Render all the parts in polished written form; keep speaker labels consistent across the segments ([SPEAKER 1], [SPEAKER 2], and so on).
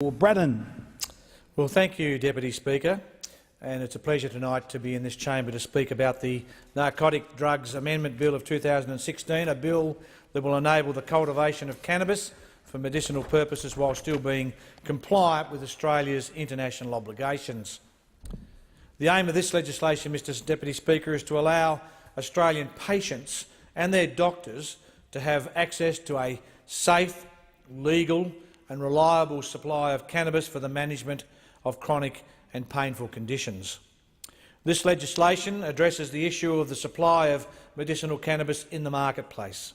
[SPEAKER 1] Brennan.
[SPEAKER 2] Well, thank you, Deputy Speaker, and it's a pleasure tonight to be in this chamber to speak about the Narcotic Drugs Amendment Bill of 2016, a bill that will enable the cultivation of cannabis for medicinal purposes while still being compliant with Australia's international obligations. The aim of this legislation, Mr Deputy Speaker, is to allow Australian patients and their doctors to have access to a safe, legal and reliable supply of cannabis for the management of chronic and painful conditions. This legislation addresses the issue of the supply of medicinal cannabis in the marketplace.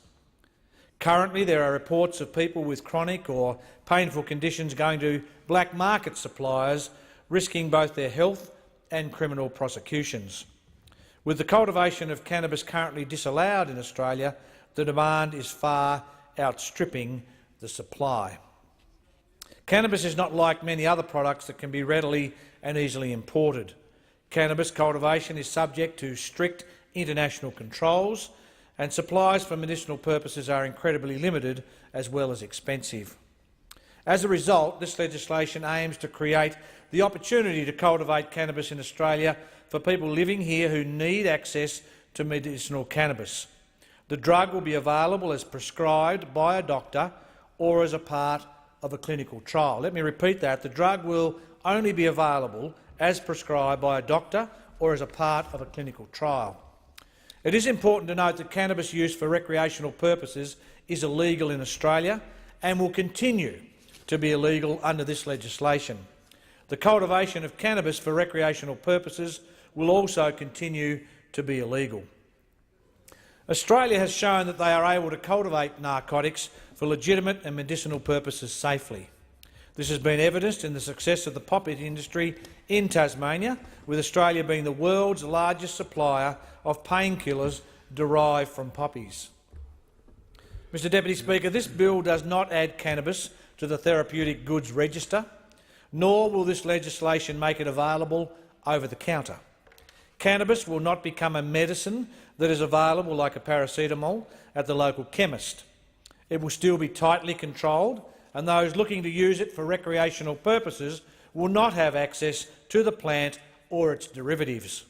[SPEAKER 2] Currently, there are reports of people with chronic or painful conditions going to black market suppliers, risking both their health and criminal prosecutions. With the cultivation of cannabis currently disallowed in Australia, the demand is far outstripping the supply. Cannabis is not like many other products that can be readily and easily imported. Cannabis cultivation is subject to strict international controls, and supplies for medicinal purposes are incredibly limited as well as expensive. As a result, this legislation aims to create the opportunity to cultivate cannabis in Australia for people living here who need access to medicinal cannabis. The drug will be available as prescribed by a doctor or as a part of a clinical trial. Let me repeat that. The drug will only be available as prescribed by a doctor or as a part of a clinical trial. It is important to note that cannabis use for recreational purposes is illegal in Australia and will continue to be illegal under this legislation. The cultivation of cannabis for recreational purposes will also continue to be illegal. Australia has shown that they are able to cultivate narcotics for legitimate and medicinal purposes safely. This has been evidenced in the success of the poppy industry in Tasmania, with Australia being the world's largest supplier of painkillers derived from poppies. Mr Deputy Speaker, this bill does not add cannabis to the Therapeutic Goods Register, nor will this legislation make it available over the counter. Cannabis will not become a medicine that is available like a paracetamol at the local chemist. It will still be tightly controlled, and those looking to use it for recreational purposes will not have access to the plant or its derivatives.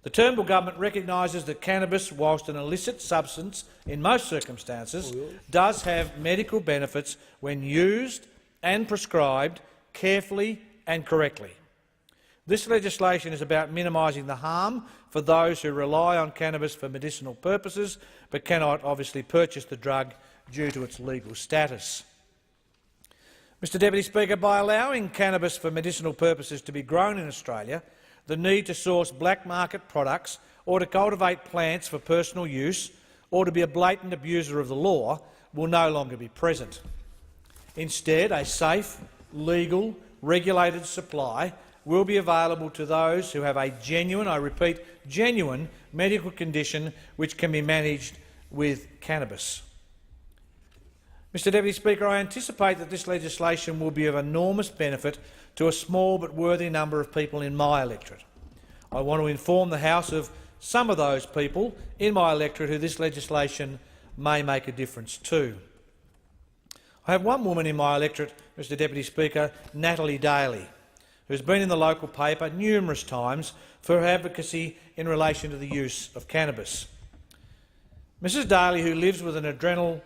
[SPEAKER 2] The Turnbull government recognises that cannabis, whilst an illicit substance in most circumstances, does have medical benefits when used and prescribed carefully and correctly. This legislation is about minimising the harm for those who rely on cannabis for medicinal purposes but cannot obviously purchase the drug due to its legal status. Mr Deputy Speaker, by allowing cannabis for medicinal purposes to be grown in Australia, the need to source black market products or to cultivate plants for personal use or to be a blatant abuser of the law will no longer be present. Instead, a safe, legal, regulated supply will be available to those who have a genuine, I repeat, genuine medical condition which can be managed with cannabis. Mr Deputy Speaker, I anticipate that this legislation will be of enormous benefit to a small but worthy number of people in my electorate. I want to inform the House of some of those people in my electorate who this legislation may make a difference to. I have one woman in my electorate, Mr Deputy Speaker, Natalie Daly, who has been in the local paper numerous times for her advocacy in relation to the use of cannabis. Mrs Daly, who lives with an adrenal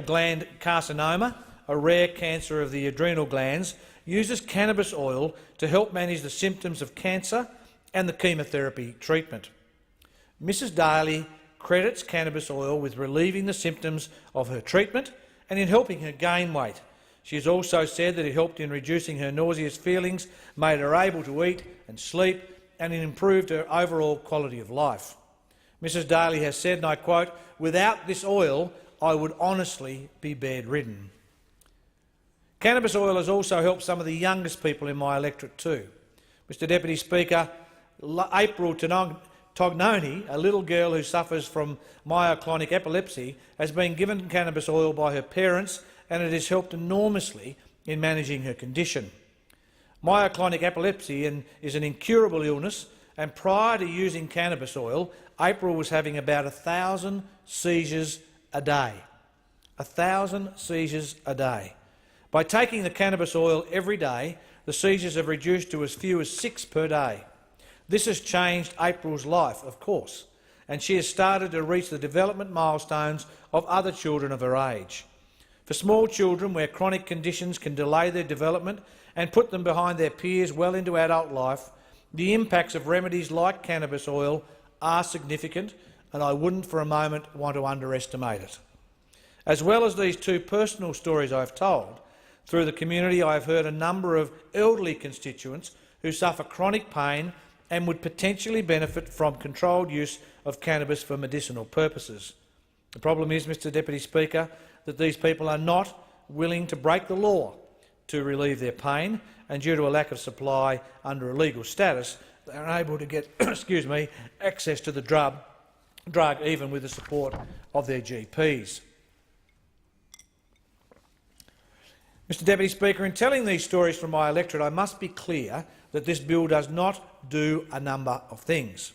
[SPEAKER 2] gland carcinoma, a rare cancer of the adrenal glands, uses cannabis oil to help manage the symptoms of cancer and the chemotherapy treatment. Mrs Daly credits cannabis oil with relieving the symptoms of her treatment and in helping her gain weight. She has also said that it helped in reducing her nauseous feelings, made her able to eat and sleep, and it improved her overall quality of life. Mrs Daly has said, and I quote, "Without this oil, I would honestly be bedridden." Cannabis oil has also helped some of the youngest people in my electorate too. Mr Deputy Speaker, April Tognoni, a little girl who suffers from myoclonic epilepsy, has been given cannabis oil by her parents, and it has helped enormously in managing her condition. Myoclonic epilepsy is an incurable illness, and prior to using cannabis oil, April was having about 1,000 seizures a day. 1,000 seizures a day. By taking the cannabis oil every day, the seizures have reduced to as few as 6 per day. This has changed April's life, of course, and she has started to reach the development milestones of other children of her age. For small children where chronic conditions can delay their development and put them behind their peers well into adult life, the impacts of remedies like cannabis oil are significant, and I wouldn't for a moment want to underestimate it. As well as these two personal stories I've told, through the community I have heard a number of elderly constituents who suffer chronic pain and would potentially benefit from controlled use of cannabis for medicinal purposes. The problem is, Mr Deputy Speaker, that these people are not willing to break the law to relieve their pain, and due to a lack of supply under a legal status, they are unable to get access to the drug even with the support of their GPs. Mr Deputy Speaker, in telling these stories from my electorate, I must be clear that this bill does not do a number of things.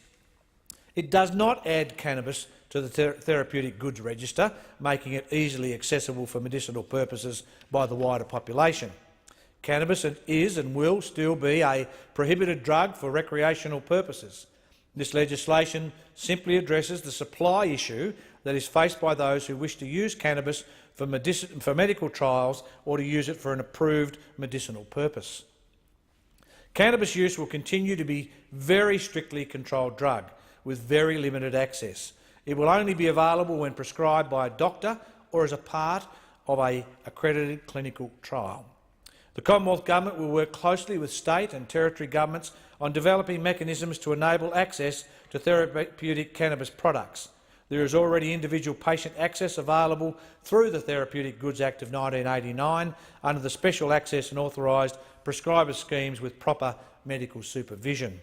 [SPEAKER 2] It does not add cannabis to the Therapeutic Goods Register, making it easily accessible for medicinal purposes by the wider population. Cannabis is and will still be a prohibited drug for recreational purposes. This legislation simply addresses the supply issue that is faced by those who wish to use cannabis for medical trials or to use it for an approved medicinal purpose. Cannabis use will continue to be a very strictly controlled drug with very limited access. It will only be available when prescribed by a doctor or as a part of an accredited clinical trial. The Commonwealth Government will work closely with state and territory governments on developing mechanisms to enable access to therapeutic cannabis products. There is already individual patient access available through the Therapeutic Goods Act of 1989 under the Special Access and Authorised Prescriber schemes with proper medical supervision.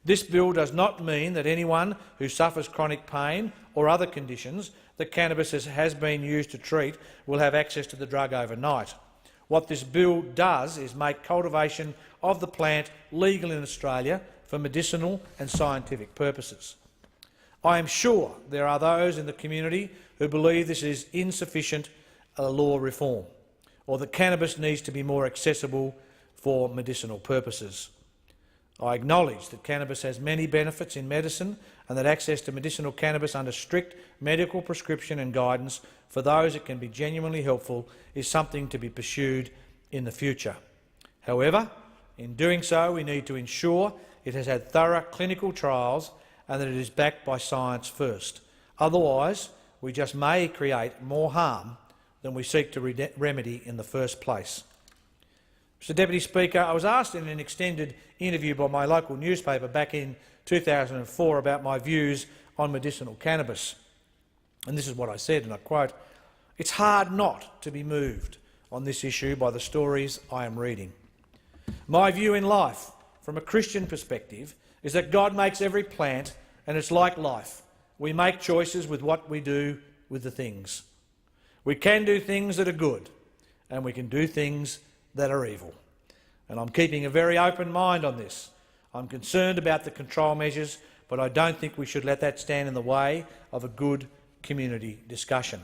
[SPEAKER 2] This bill does not mean that anyone who suffers chronic pain or other conditions that cannabis has been used to treat will have access to the drug overnight. What this bill does is make cultivation of the plant legal in Australia for medicinal and scientific purposes. I am sure there are those in the community who believe this is insufficient law reform, or that cannabis needs to be more accessible for medicinal purposes. I acknowledge that cannabis has many benefits in medicine and that access to medicinal cannabis under strict medical prescription and guidance for those it can be genuinely helpful is something to be pursued in the future. However, in doing so, we need to ensure it has had thorough clinical trials and that it is backed by science first. Otherwise, we just may create more harm than we seek to remedy in the first place. Mr Deputy Speaker, I was asked in an extended interview by my local newspaper back in 2004 about my views on medicinal cannabis. And this is what I said, and I quote, "It's hard not to be moved on this issue by the stories I am reading. My view in life, from a Christian perspective, is that God makes every plant, and it's like life. We make choices with what we do with the things. We can do things that are good, and we can do things that are evil. And I'm keeping a very open mind on this. I'm concerned about the control measures, but I don't think we should let that stand in the way of a good community discussion."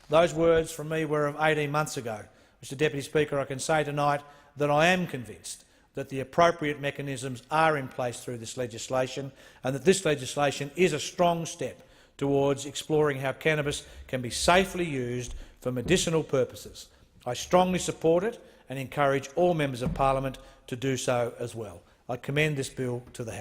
[SPEAKER 2] Those words from me were of 18 months ago. Mr Deputy Speaker, I can say tonight that I am convinced that the appropriate mechanisms are in place through this legislation and that this legislation is a strong step towards exploring how cannabis can be safely used for medicinal purposes. I strongly support it and encourage all members of parliament to do so as well. I commend this bill to the House.